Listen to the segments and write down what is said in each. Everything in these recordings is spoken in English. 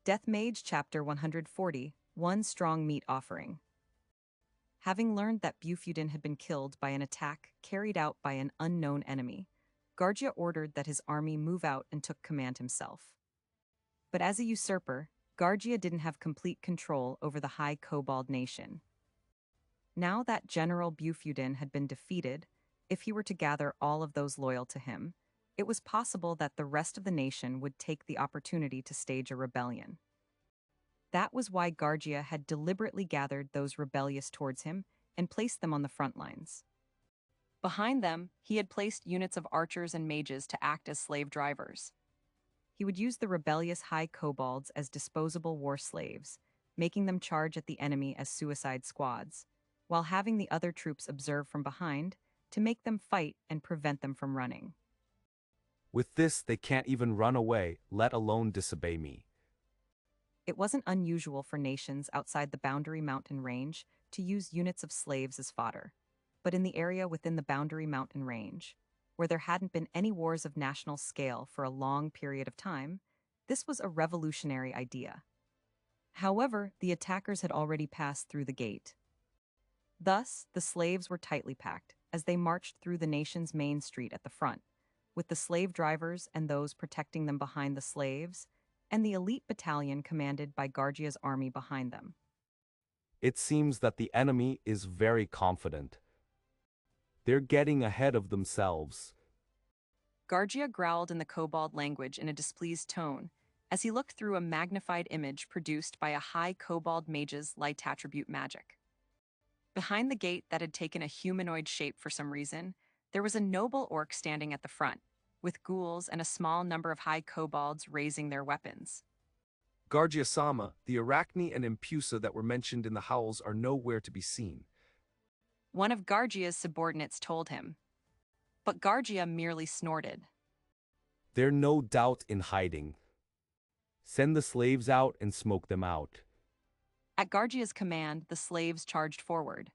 Death Mage Chapter 140, One Strong Meat Offering. Having learned that Bufudin had been killed by an attack carried out by an unknown enemy, Gargia ordered that his army move out and took command himself. But as a usurper, Gargia didn't have complete control over the High Kobold nation. Now that General Bufudin had been defeated, if he were to gather all of those loyal to him, it was possible that the rest of the nation would take the opportunity to stage a rebellion. That was why Gargia had deliberately gathered those rebellious towards him and placed them on the front lines. Behind them, he had placed units of archers and mages to act as slave drivers. He would use the rebellious high kobolds as disposable war slaves, making them charge at the enemy as suicide squads, while having the other troops observe from behind to make them fight and prevent them from running. With this, they can't even run away, let alone disobey me. It wasn't unusual for nations outside the Boundary Mountain Range to use units of slaves as fodder, but in the area within the Boundary Mountain Range, where there hadn't been any wars of national scale for a long period of time, this was a revolutionary idea. However, the attackers had already passed through the gate. Thus, the slaves were tightly packed as they marched through the nation's main street at the front, with the slave drivers and those protecting them behind the slaves, and the elite battalion commanded by Gargia's army behind them. It seems that the enemy is very confident. They're getting ahead of themselves. Gargia growled in the kobold language in a displeased tone as he looked through a magnified image produced by a high kobold mage's light attribute magic. Behind the gate that had taken a humanoid shape for some reason, there was a noble orc standing at the front, with ghouls and a small number of high kobolds raising their weapons. Gargia-sama, the Arachne and Impusa that were mentioned in the howls are nowhere to be seen. One of Gargia's subordinates told him. But Gargia merely snorted. They're no doubt in hiding. Send the slaves out and smoke them out. At Gargia's command, the slaves charged forward.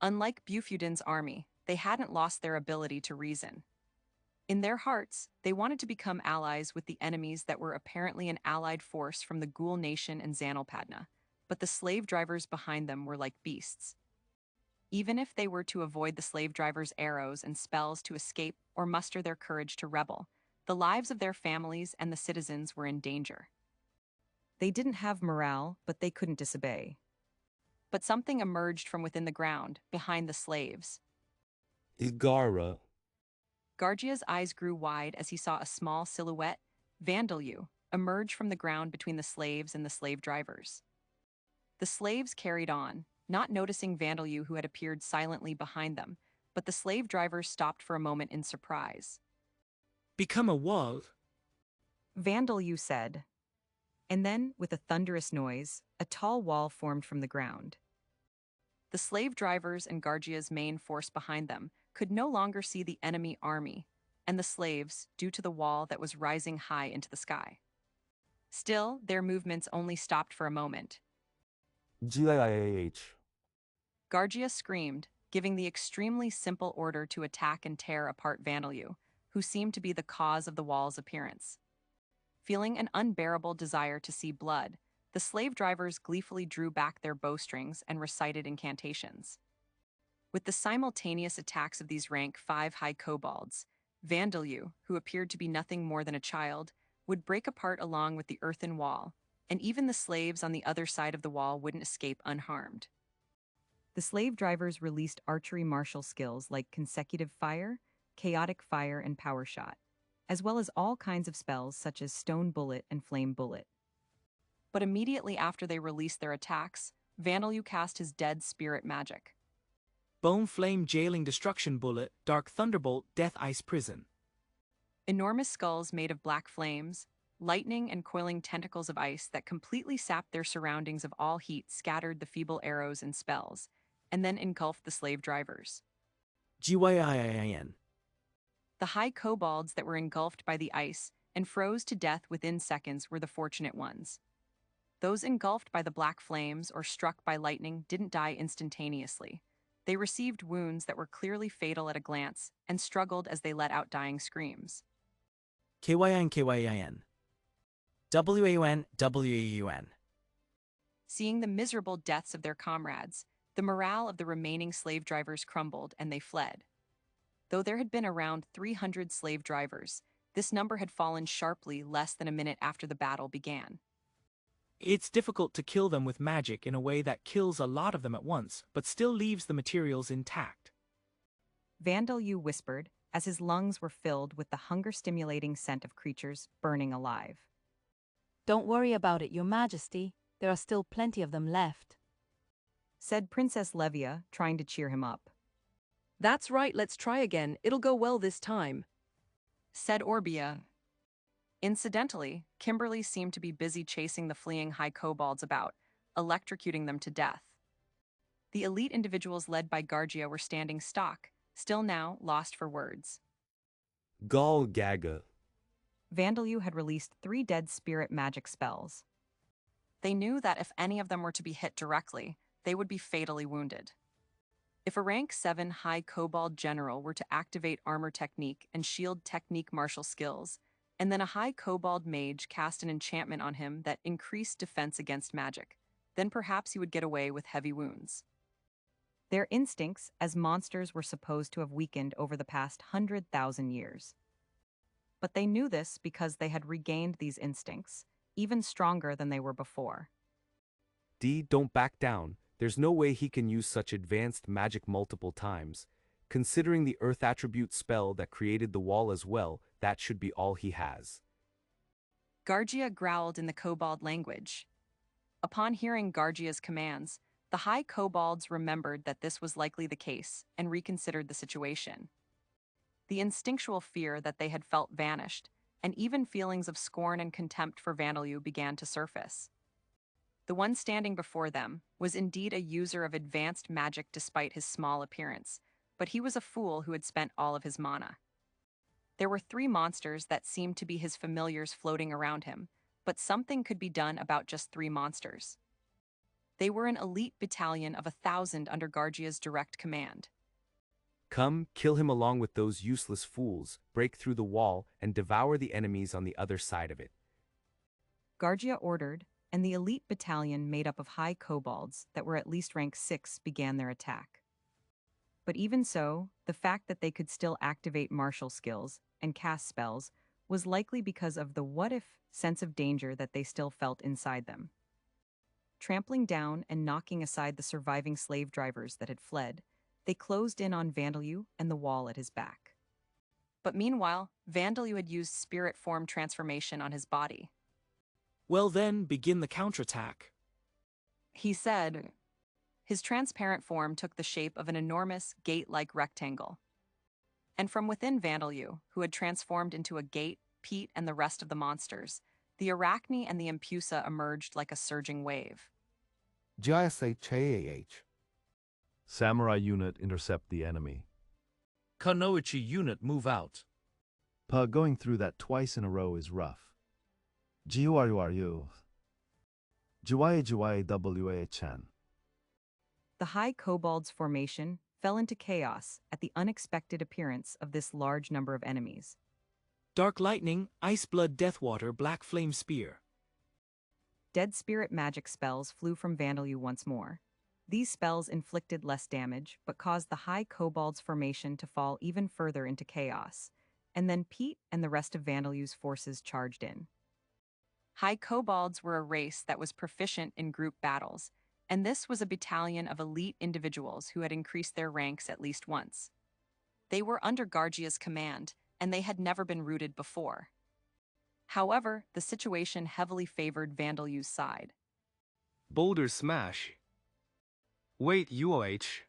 Unlike Bufudin's army, they hadn't lost their ability to reason. In their hearts, they wanted to become allies with the enemies that were apparently an allied force from the Ghoul Nation and Zanalpadna, but the slave drivers behind them were like beasts. Even if they were to avoid the slave drivers' arrows and spells to escape or muster their courage to rebel, the lives of their families and the citizens were in danger. They didn't have morale, but they couldn't disobey. But something emerged from within the ground, behind the slaves. Igara. Gargia's eyes grew wide as he saw a small silhouette, Vandalu, emerge from the ground between the slaves and the slave drivers. The slaves carried on, not noticing Vandalu who had appeared silently behind them, but the slave drivers stopped for a moment in surprise. Become a wall? Vandalu said. And then, with a thunderous noise, a tall wall formed from the ground. The slave drivers and Gargia's main force behind them could no longer see the enemy army, and the slaves, due to the wall that was rising high into the sky. Still, their movements only stopped for a moment. GIIH. Gargia screamed, giving the extremely simple order to attack and tear apart Vandalu, who seemed to be the cause of the wall's appearance. Feeling an unbearable desire to see blood, the slave drivers gleefully drew back their bowstrings and recited incantations. With the simultaneous attacks of these rank 5 high kobolds, Vandalu, who appeared to be nothing more than a child, would break apart along with the earthen wall, and even the slaves on the other side of the wall wouldn't escape unharmed. The slave drivers released archery martial skills like consecutive fire, chaotic fire, and power shot, as well as all kinds of spells such as stone bullet and flame bullet. But immediately after they released their attacks, Vandalu cast his dead spirit magic. Bone Flame Jailing Destruction Bullet, Dark Thunderbolt, Death Ice Prison. Enormous skulls made of black flames, lightning and coiling tentacles of ice that completely sapped their surroundings of all heat scattered the feeble arrows and spells, and then engulfed the slave drivers. GYIIN. The high kobolds that were engulfed by the ice and froze to death within seconds were the fortunate ones. Those engulfed by the black flames or struck by lightning didn't die instantaneously. They received wounds that were clearly fatal at a glance and struggled as they let out dying screams. KYN KYN. WAUN WAUN. Seeing the miserable deaths of their comrades, the morale of the remaining slave drivers crumbled and they fled. Though there had been around 300 slave drivers, this number had fallen sharply less than a minute after the battle began. It's difficult to kill them with magic in a way that kills a lot of them at once, but still leaves the materials intact. Vandeleu whispered as his lungs were filled with the hunger-stimulating scent of creatures burning alive. Don't worry about it, Your Majesty. There are still plenty of them left, said Princess Levia, trying to cheer him up. That's right, let's try again. It'll go well this time, said Orbia. Incidentally, Kimberly seemed to be busy chasing the fleeing high kobolds about, electrocuting them to death. The elite individuals led by Gargia were standing stock, still now lost for words. Gall Gaga. Vandeleu had released 3 dead spirit magic spells. They knew that if any of them were to be hit directly, they would be fatally wounded. If a rank 7 high kobold general were to activate armor technique and shield technique martial skills, and then a high kobold mage cast an enchantment on him that increased defense against magic, then perhaps he would get away with heavy wounds. Their instincts as monsters were supposed to have weakened over the past 100,000 years. But they knew this because they had regained these instincts, even stronger than they were before. D, don't back down. There's no way he can use such advanced magic multiple times. Considering the earth attribute spell that created the wall as well, that should be all he has. Gargia growled in the kobold language. Upon hearing Gargia's commands, the high kobolds remembered that this was likely the case and reconsidered the situation. The instinctual fear that they had felt vanished, and even feelings of scorn and contempt for Vandeleu began to surface. The one standing before them was indeed a user of advanced magic despite his small appearance, but he was a fool who had spent all of his mana. There were 3 monsters that seemed to be his familiars floating around him, but something could be done about just 3 monsters. They were an elite battalion of 1,000 under Gargia's direct command. Come, kill him along with those useless fools, break through the wall, and devour the enemies on the other side of it. Gargia ordered, and the elite battalion made up of high kobolds that were at least rank 6 began their attack. But even so, the fact that they could still activate martial skills and cast spells was likely because of the what-if sense of danger that they still felt inside them. Trampling down and knocking aside the surviving slave drivers that had fled, they closed in on Vandeleu and the wall at his back. But meanwhile, Vandeleu had used spirit form transformation on his body. Well then, begin the counterattack, he said. His transparent form took the shape of an enormous, gate-like rectangle. And from within Vandeleu, who had transformed into a gate, Pete, and the rest of the monsters, the Arachne and the Impusa emerged like a surging wave. GISHAAH. Samurai unit intercept the enemy. Kunoichi unit move out. Going through that twice in a row is rough. GURURU. GYWAChan. The high kobold's formation fell into chaos at the unexpected appearance of this large number of enemies. Dark Lightning, Ice Blood Deathwater, Black Flame Spear. Dead spirit magic spells flew from Vandeleu once more. These spells inflicted less damage, but caused the high kobold's formation to fall even further into chaos, and then Pete and the rest of Vandeleu's forces charged in. High kobolds were a race that was proficient in group battles, and this was a battalion of elite individuals who had increased their ranks at least once. They were under Gargia's command, and they had never been routed before. However, the situation heavily favored Vandeleu's side. Boulder smash. Wait, UOH.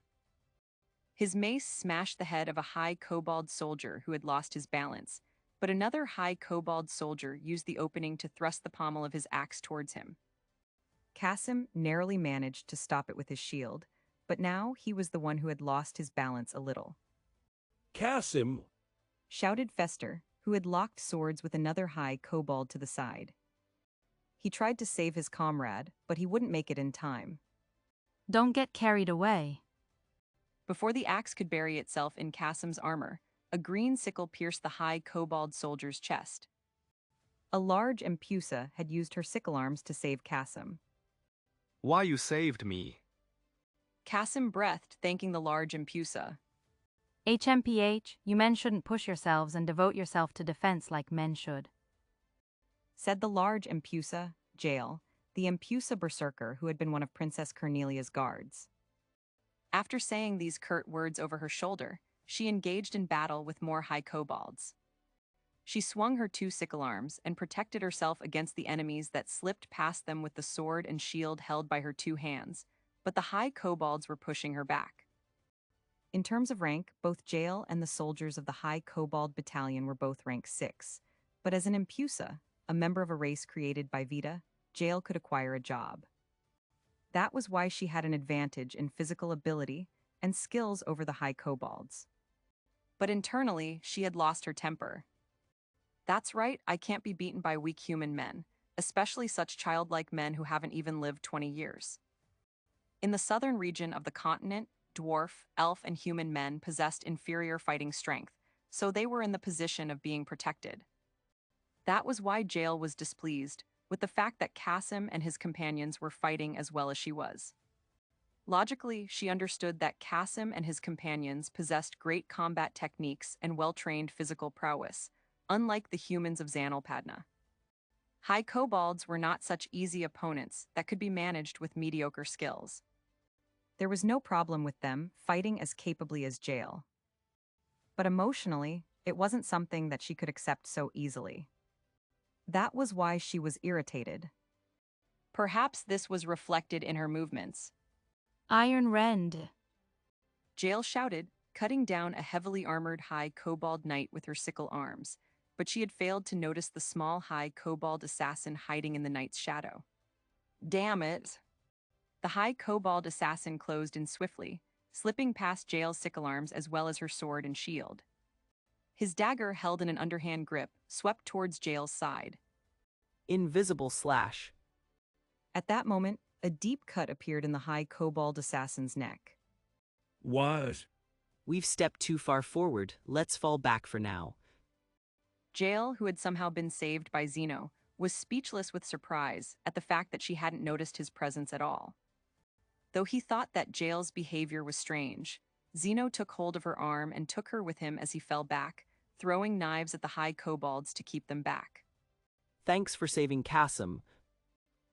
His mace smashed the head of a high kobold soldier who had lost his balance, but another high kobold soldier used the opening to thrust the pommel of his axe towards him. Kasim narrowly managed to stop it with his shield, but now he was the one who had lost his balance a little. Kasim! Shouted Fester, who had locked swords with another high kobold to the side. He tried to save his comrade, but he wouldn't make it in time. Don't get carried away. Before the axe could bury itself in Kasim's armor, a green sickle pierced the high kobold soldier's chest. A large Empusa had used her sickle arms to save Kasim. Why you saved me? Kasim breathed, thanking the large Empusa. HMPH, you men shouldn't push yourselves and devote yourself to defense like men should. Said the large Empusa, Jael, the Empusa berserker who had been one of Princess Cornelia's guards. After saying these curt words over her shoulder, she engaged in battle with more high kobolds. She swung her two sickle arms and protected herself against the enemies that slipped past them with the sword and shield held by her two hands, but the high kobolds were pushing her back. In terms of rank, both Jael and the soldiers of the High Kobold Battalion were both rank 6, but as an Empusa, a member of a race created by Vita, Jael could acquire a job. That was why she had an advantage in physical ability and skills over the High Kobolds. But internally, she had lost her temper. That's right, I can't be beaten by weak human men, especially such childlike men who haven't even lived 20 years. In the southern region of the continent, dwarf, elf, and human men possessed inferior fighting strength, so they were in the position of being protected. That was why Jael was displeased with the fact that Kasim and his companions were fighting as well as she was. Logically, she understood that Kasim and his companions possessed great combat techniques and well-trained physical prowess, unlike the humans of Zanalpadna. High kobolds were not such easy opponents that could be managed with mediocre skills. There was no problem with them fighting as capably as Jael. But emotionally, it wasn't something that she could accept so easily. That was why she was irritated. Perhaps this was reflected in her movements. Iron Rend. Jael shouted, cutting down a heavily armored high kobold knight with her sickle arms, but she had failed to notice the small high kobold assassin hiding in the knight's shadow. Damn it! The high kobold assassin closed in swiftly, slipping past Jael's sickle arms as well as her sword and shield. His dagger, held in an underhand grip, swept towards Jael's side. Invisible slash. At that moment, a deep cut appeared in the high kobold assassin's neck. What? We've stepped too far forward, let's fall back for now. Jael, who had somehow been saved by Zeno, was speechless with surprise at the fact that she hadn't noticed his presence at all. Though he thought that Jael's behavior was strange, Zeno took hold of her arm and took her with him as he fell back, throwing knives at the high kobolds to keep them back. Thanks for saving Kasim,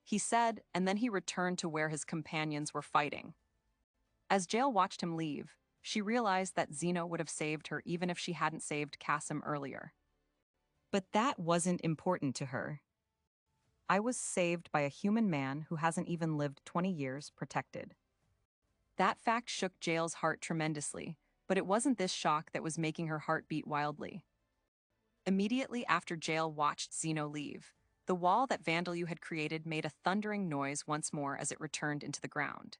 He said, and then he returned to where his companions were fighting. As Jael watched him leave, she realized that Zeno would have saved her even if she hadn't saved Kasim earlier. But that wasn't important to her. I was saved by a human man who hasn't even lived 20 years protected. That fact shook Jael's heart tremendously, but it wasn't this shock that was making her heart beat wildly. Immediately after Jael watched Zeno leave, the wall that Vandalyu had created made a thundering noise once more as it returned into the ground.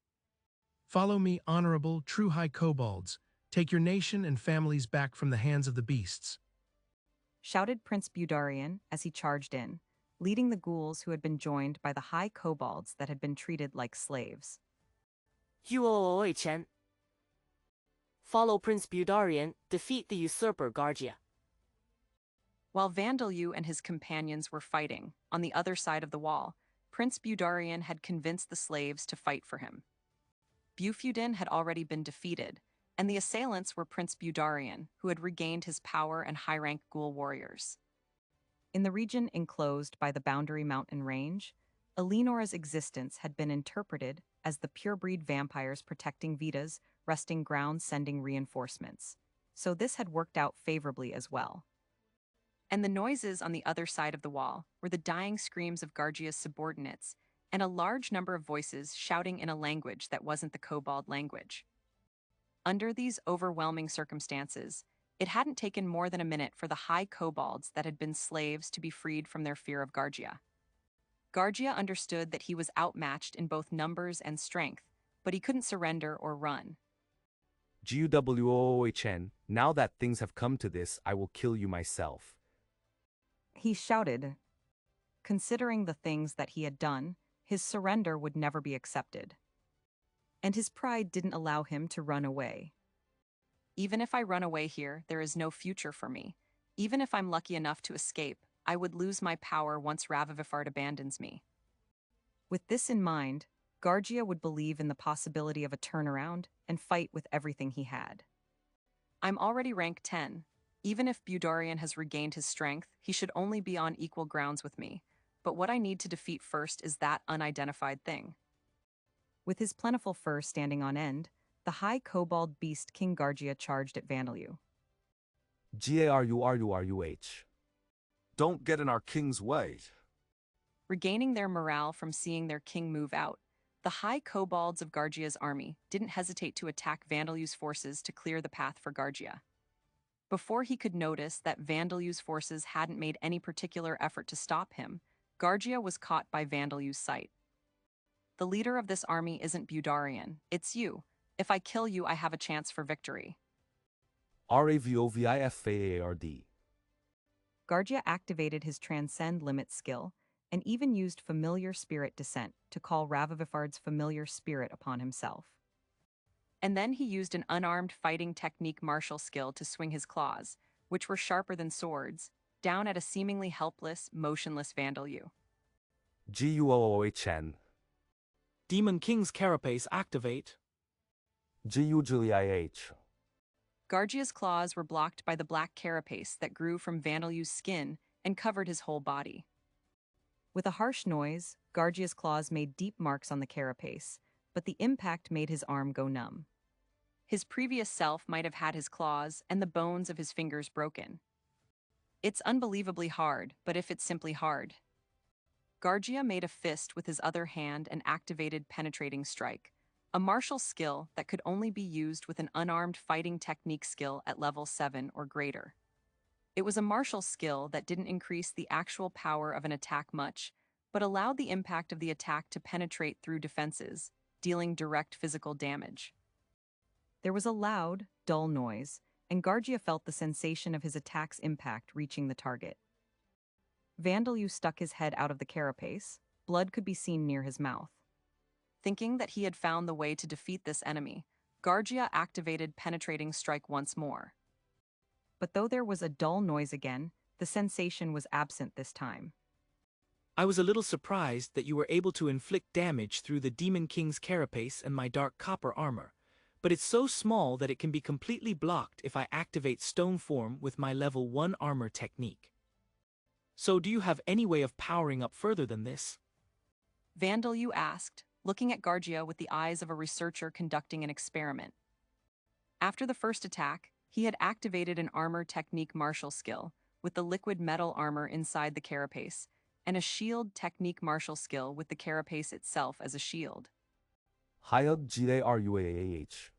Follow me, honorable, true high kobolds. Take your nation and families back from the hands of the beasts. Shouted Prince Budarian as he charged in, leading the ghouls who had been joined by the high kobolds that had been treated like slaves. Chen. Follow Prince Budarian, defeat the usurper Gargia. While Vandalyu and his companions were fighting, on the other side of the wall, Prince Budarian had convinced the slaves to fight for him. Bufudin had already been defeated, and the assailants were Prince Budarian, who had regained his power and high-rank ghoul warriors. In the region enclosed by the Boundary Mountain Range, Elenora's existence had been interpreted as the pure-breed vampires protecting Vita's resting ground sending reinforcements, so this had worked out favorably as well. And the noises on the other side of the wall were the dying screams of Gargia's subordinates and a large number of voices shouting in a language that wasn't the kobold language. Under these overwhelming circumstances, it hadn't taken more than a minute for the high kobolds that had been slaves to be freed from their fear of Gargia. Gargia understood that he was outmatched in both numbers and strength, but he couldn't surrender or run. GUWOOHN, now that things have come to this, I will kill you myself. He shouted. Considering the things that he had done, his surrender would never be accepted. And his pride didn't allow him to run away. Even if I run away here, there is no future for me. Even if I'm lucky enough to escape, I would lose my power once Ravivifard abandons me. With this in mind, Gargia would believe in the possibility of a turnaround and fight with everything he had. I'm already rank 10. Even if Budarian has regained his strength, he should only be on equal grounds with me. But what I need to defeat first is that unidentified thing. With his plentiful fur standing on end, the high kobold beast King Gargia charged at Vandalu. Garuruh. Don't get in our king's way. Regaining their morale from seeing their king move out, the high kobolds of Gargia's army didn't hesitate to attack Vandalu's forces to clear the path for Gargia. Before he could notice that Vandalu's forces hadn't made any particular effort to stop him, Gargia was caught by Vandalu's sight. The leader of this army isn't Budarian, it's you. If I kill you, I have a chance for victory. Ravovifard. Gargia activated his Transcend Limit skill and even used Familiar Spirit Descent to call Ravivifard's familiar spirit upon himself. And then he used an unarmed fighting technique martial skill to swing his claws, which were sharper than swords, down at a seemingly helpless, motionless Vandalu. Guochen. Demon King's carapace activate. Gujulih. Gargia's claws were blocked by the black carapace that grew from Vandalu's skin and covered his whole body. With a harsh noise, Gargia's claws made deep marks on the carapace, but the impact made his arm go numb. His previous self might have had his claws and the bones of his fingers broken. It's unbelievably hard, but if it's simply hard. Gargia made a fist with his other hand and activated Penetrating Strike, a martial skill that could only be used with an unarmed fighting technique skill at level 7 or greater. It was a martial skill that didn't increase the actual power of an attack much, but allowed the impact of the attack to penetrate through defenses, dealing direct physical damage. There was a loud, dull noise, and Gargia felt the sensation of his attack's impact reaching the target. Vandalu stuck his head out of the carapace. Blood could be seen near his mouth. Thinking that he had found the way to defeat this enemy, Gargia activated Penetrating Strike once more. But though there was a dull noise again, the sensation was absent this time. I was a little surprised that you were able to inflict damage through the Demon King's carapace and my dark copper armor, but it's so small that it can be completely blocked if I activate Stone Form with my level 1 armor technique. So do you have any way of powering up further than this? Vandalu asked, looking at Gargia with the eyes of a researcher conducting an experiment. After the first attack, he had activated an armor technique martial skill with the liquid metal armor inside the carapace, and a shield technique martial skill with the carapace itself as a shield. Garuh.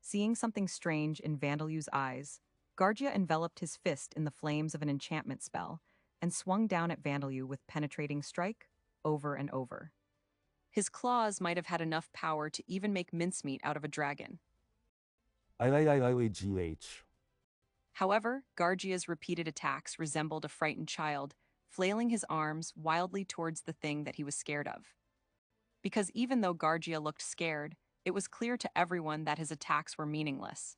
Seeing something strange in Vandalu's eyes, Gargia enveloped his fist in the flames of an enchantment spell and swung down at Vandalu with Penetrating Strike over and over. His claws might have had enough power to even make mincemeat out of a dragon. However, Gargia's repeated attacks resembled a frightened child, flailing his arms wildly towards the thing that he was scared of. Because even though Gargia looked scared, it was clear to everyone that his attacks were meaningless.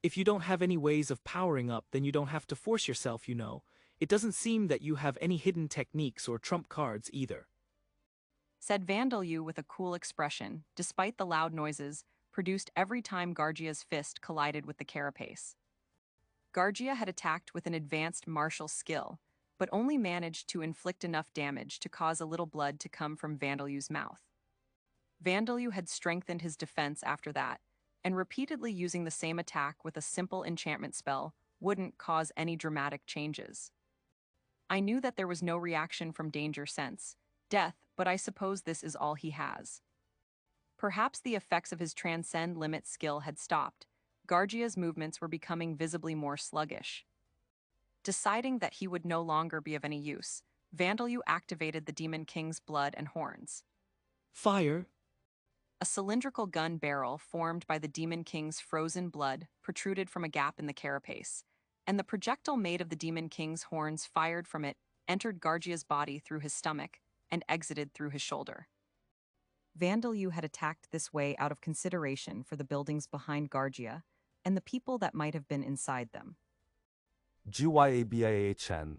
If you don't have any ways of powering up, then you don't have to force yourself, you know. It doesn't seem that you have any hidden techniques or trump cards either, said Vandalu with a cool expression, despite the loud noises produced every time Gargia's fist collided with the carapace. Gargia had attacked with an advanced martial skill, but only managed to inflict enough damage to cause a little blood to come from Vandalu's mouth. Vandalu had strengthened his defense after that, and repeatedly using the same attack with a simple enchantment spell wouldn't cause any dramatic changes. I knew that there was no reaction from danger sense, death, but I suppose this is all he has. Perhaps the effects of his Transcend Limit skill had stopped. Gargia's movements were becoming visibly more sluggish. Deciding that he would no longer be of any use, Vandalu activated the Demon King's blood and horns. Fire! A cylindrical gun barrel formed by the Demon King's frozen blood protruded from a gap in the carapace, and the projectile made of the Demon King's horns fired from it entered Gargia's body through his stomach, and exited through his shoulder. Vandalu had attacked this way out of consideration for the buildings behind Gargia and the people that might have been inside them. GYABIAHN.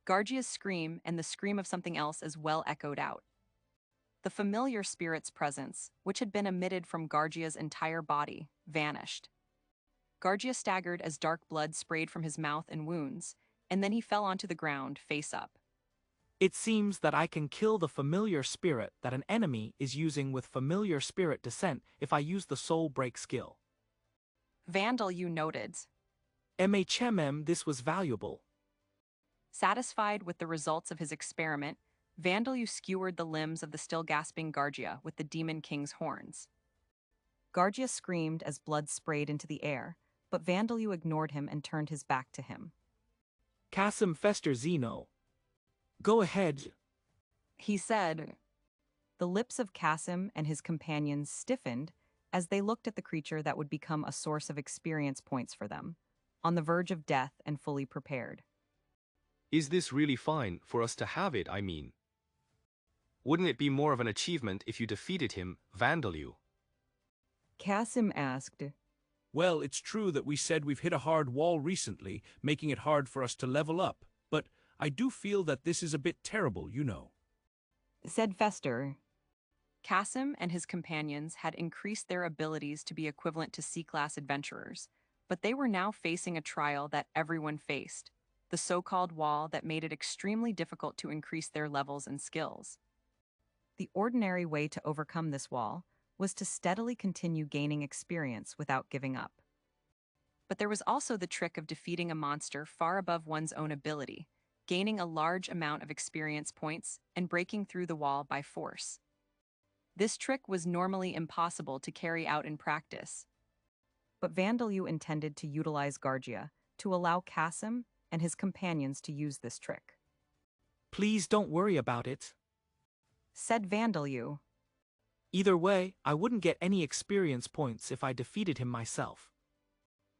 Gargia's scream and the scream of something else as well echoed out. The familiar spirit's presence, which had been emitted from Gargia's entire body, vanished. Gargia staggered as dark blood sprayed from his mouth and wounds, and then he fell onto the ground, face up. It seems that I can kill the familiar spirit that an enemy is using with familiar spirit descent if I use the soul break skill. Vandalu noted. MHMM, this was valuable. Satisfied with the results of his experiment, Vandalu skewered the limbs of the still gasping Gargia with the Demon King's horns. Gargia screamed as blood sprayed into the air, but Vandalu ignored him and turned his back to him. Kasim Fester Zeno. Go ahead, he said. The lips of Kasim and his companions stiffened as they looked at the creature that would become a source of experience points for them, on the verge of death and fully prepared. Is this really fine for us to have it, I mean? Wouldn't it be more of an achievement if you defeated him, Vandalu? Kasim asked. Well, it's true that we said we've hit a hard wall recently, making it hard for us to level up, but I do feel that this is a bit terrible, you know. Said Fester. Kasim and his companions had increased their abilities to be equivalent to C-class adventurers, but they were now facing a trial that everyone faced, the so-called wall that made it extremely difficult to increase their levels and skills. The ordinary way to overcome this wall was to steadily continue gaining experience without giving up. But there was also the trick of defeating a monster far above one's own ability, gaining a large amount of experience points and breaking through the wall by force. This trick was normally impossible to carry out in practice. But Vandalu intended to utilize Gargia to allow Kasim and his companions to use this trick. Please don't worry about it, said Vandalu. Either way, I wouldn't get any experience points if I defeated him myself.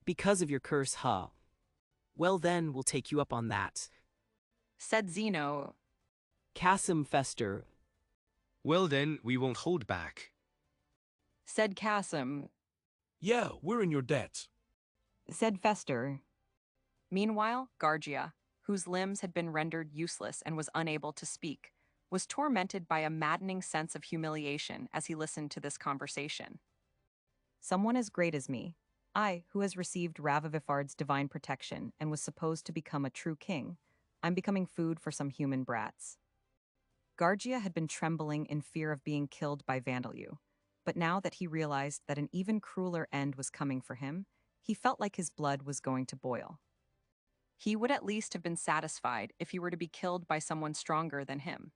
Because of your curse, huh? Well then, we'll take you up on that, said Zeno. Kasim Fester. Well then, we won't hold back, said Kasim. Yeah, we're in your debt, said Fester. Meanwhile, Gargia, whose limbs had been rendered useless and was unable to speak, was tormented by a maddening sense of humiliation as he listened to this conversation. Someone as great as me, I, who has received Ravivifard's divine protection and was supposed to become a true king, I'm becoming food for some human brats. Gargia had been trembling in fear of being killed by Vandalu, but now that he realized that an even crueler end was coming for him, he felt like his blood was going to boil. He would at least have been satisfied if he were to be killed by someone stronger than him.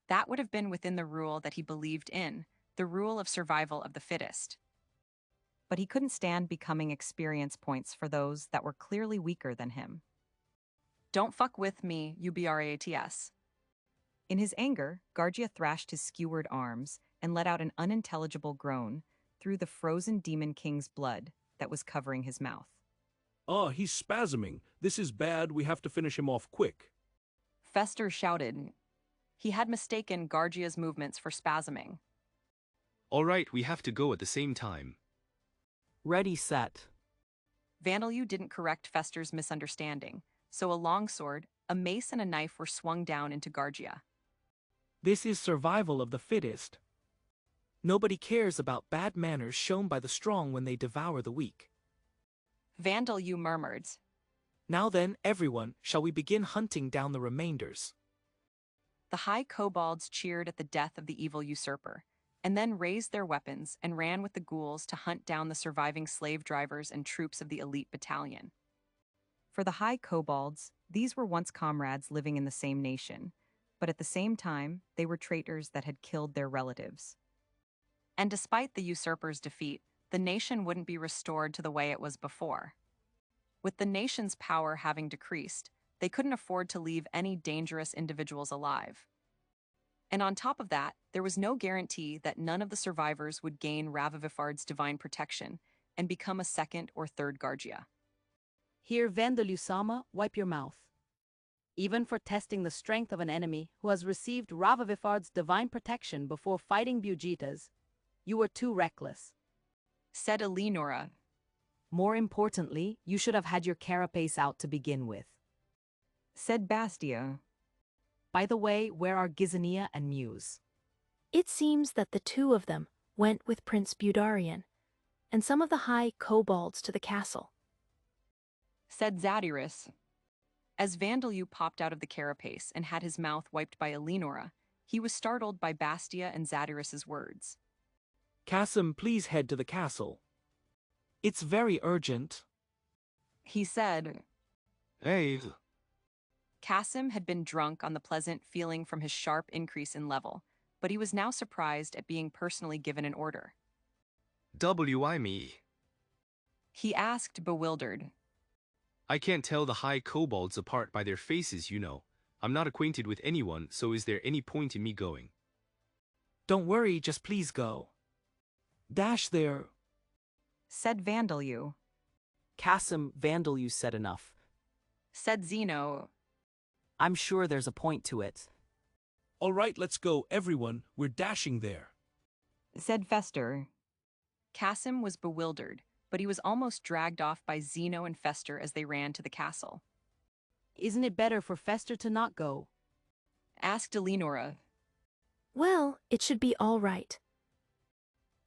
That would have been within the rule that he believed in, the rule of survival of the fittest. But he couldn't stand becoming experience points for those that were clearly weaker than him. Don't fuck with me, you brats. In his anger, Gargia thrashed his skewered arms and let out an unintelligible groan through the frozen Demon King's blood that was covering his mouth. Oh, he's spasming. This is bad. We have to finish him off quick. Fester shouted. He had mistaken Gargia's movements for spasming. All right, we have to go at the same time. Ready, set. Vandalu didn't correct Fester's misunderstanding, so a longsword, a mace and a knife were swung down into Gargia. This is survival of the fittest. Nobody cares about bad manners shown by the strong when they devour the weak. Vandalu murmured. Now then, everyone, shall we begin hunting down the remainders? The high kobolds cheered at the death of the evil usurper, and then raised their weapons and ran with the ghouls to hunt down the surviving slave drivers and troops of the elite battalion. For the high kobolds, these were once comrades living in the same nation, but at the same time, they were traitors that had killed their relatives. And despite the usurper's defeat, the nation wouldn't be restored to the way it was before. With the nation's power having decreased, they couldn't afford to leave any dangerous individuals alive. And on top of that, there was no guarantee that none of the survivors would gain Ravivifard's divine protection and become a second or third Gargia. Here, Vandalu-sama, wipe your mouth, even for testing the strength of an enemy who has received Ravavifard's divine protection before fighting Bugitas. You were too reckless, said Eleonora. More importantly, you should have had your carapace out to begin with, said Bastia. By the way, where are Gizania and Muse? It seems that the two of them went with Prince Budarian and some of the high kobolds to the castle, said Zadyrus. As Vandalyu popped out of the carapace and had his mouth wiped by Eleonora, he was startled by Bastia and Zadyrus's words. Cassim, please head to the castle. It's very urgent, he said. Hey. Cassim had been drunk on the pleasant feeling from his sharp increase in level, but he was now surprised at being personally given an order. Why me? He asked, bewildered. I can't tell the high kobolds apart by their faces, you know. I'm not acquainted with anyone, so is there any point in me going? Don't worry, just please go. Dash there, said Vandalyu. Cassim, Vandalyu said enough, said Zeno. I'm sure there's a point to it. All right, let's go, everyone. We're dashing there, said Fester. Cassim was bewildered, but he was almost dragged off by Zeno and Fester as they ran to the castle. Isn't it better for Fester to not go? Asked Eleonora. Well, it should be all right.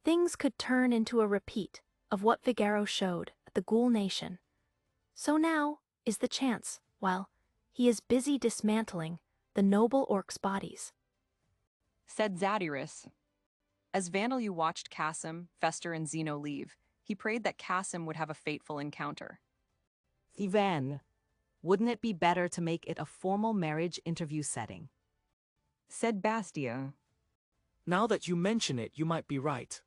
Things could turn into a repeat of what Figaro showed at the Ghoul Nation. So now is the chance, while he is busy dismantling the noble orcs' bodies, said Zadyrus. As Vandalyu watched Cassim, Fester, and Zeno leave, he prayed that Cassim would have a fateful encounter. Ivan, wouldn't it be better to make it a formal marriage interview setting? Said Bastia. Now that you mention it, you might be right.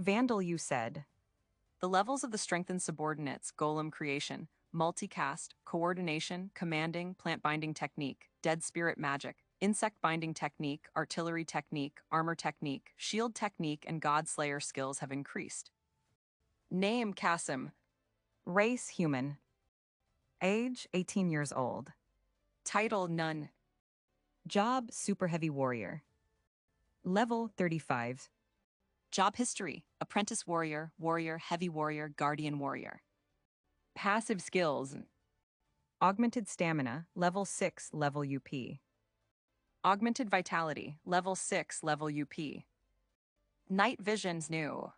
Vandalyu said. The levels of the strengthened subordinates, golem creation, multicast, coordination, commanding, plant binding technique, dead spirit magic, insect binding technique, artillery technique, armor technique, shield technique, and godslayer skills have increased. Name Cassim. Race human. Age 18 years old. Title none. Job super heavy warrior. Level 35. Job history: apprentice warrior, warrior, heavy warrior, guardian warrior. Passive skills: augmented stamina, level 6, level UP. Augmented vitality, level 6, level UP. Night visions new.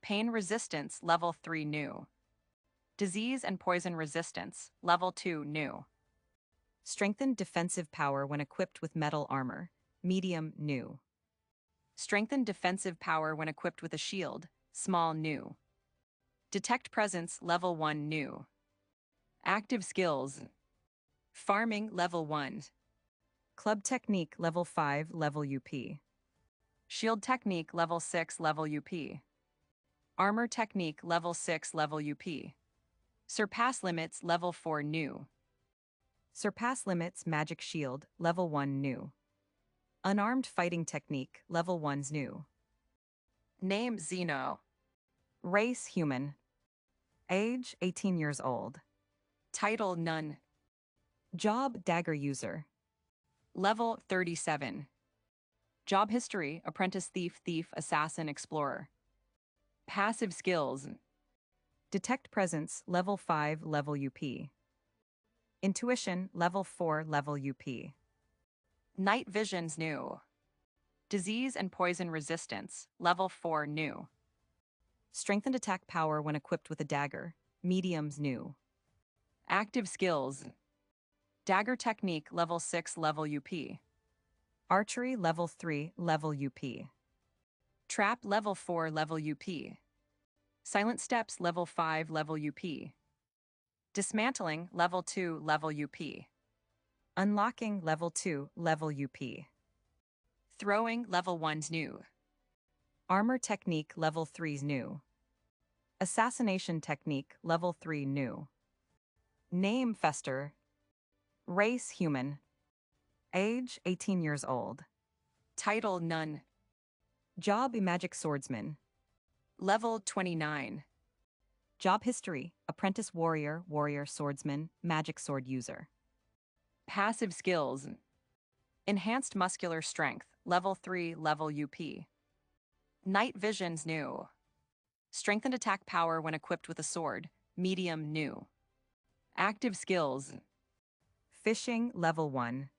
Pain resistance, level 3 new. Disease and poison resistance, level 2 new. Strengthened defensive power when equipped with metal armor, medium new. Strengthened defensive power when equipped with a shield, small new. Detect presence, level 1 new. Active skills: farming, level 1. Club technique, level 5, level UP. Shield technique, level 6, level UP. Armor technique, level 6, level UP. Surpass limits, level 4 new. Surpass limits, magic shield, level 1 new. Unarmed fighting technique, level 1's new. Name Zeno. Race human. Age 18 years old. Title none. Job dagger user. Level 37. Job history: apprentice thief, thief, assassin, explorer. Passive skills: detect presence, level 5, level UP. Intuition, level 4, level UP. Night visions new. Disease and poison resistance, level 4 new. Strengthened attack power when equipped with a dagger, medium's new. Active skills: dagger technique, level 6, level UP. Archery, level 3, level UP. Trap, level 4, level UP. Silent steps, level 5, level UP. Dismantling, level 2, level UP. Unlocking, level 2, level UP. Throwing, level 1's new. Armor technique, level 3's new. Assassination technique, level 3 new. Name Fester. Race human. Age 18 years old. Title none. Job magic swordsman. Level 29. Job history: apprentice warrior, warrior swordsman, magic sword user. Passive skills. Enhanced muscular strength, level 3, level UP. Night vision's new. Strengthened attack power when equipped with a sword, medium new. Active skills. Fishing, level 1.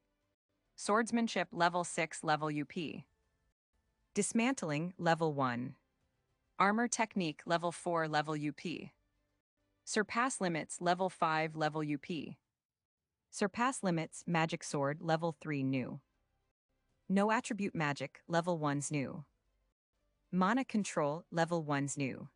Swordsmanship, level 6, level UP. Dismantling, level 1. Armor technique, level 4, level UP. Surpass limits, level 5, level UP. Surpass limits, magic sword, level 3 new. No attribute magic, level 1's new. Mana control, level 1's new.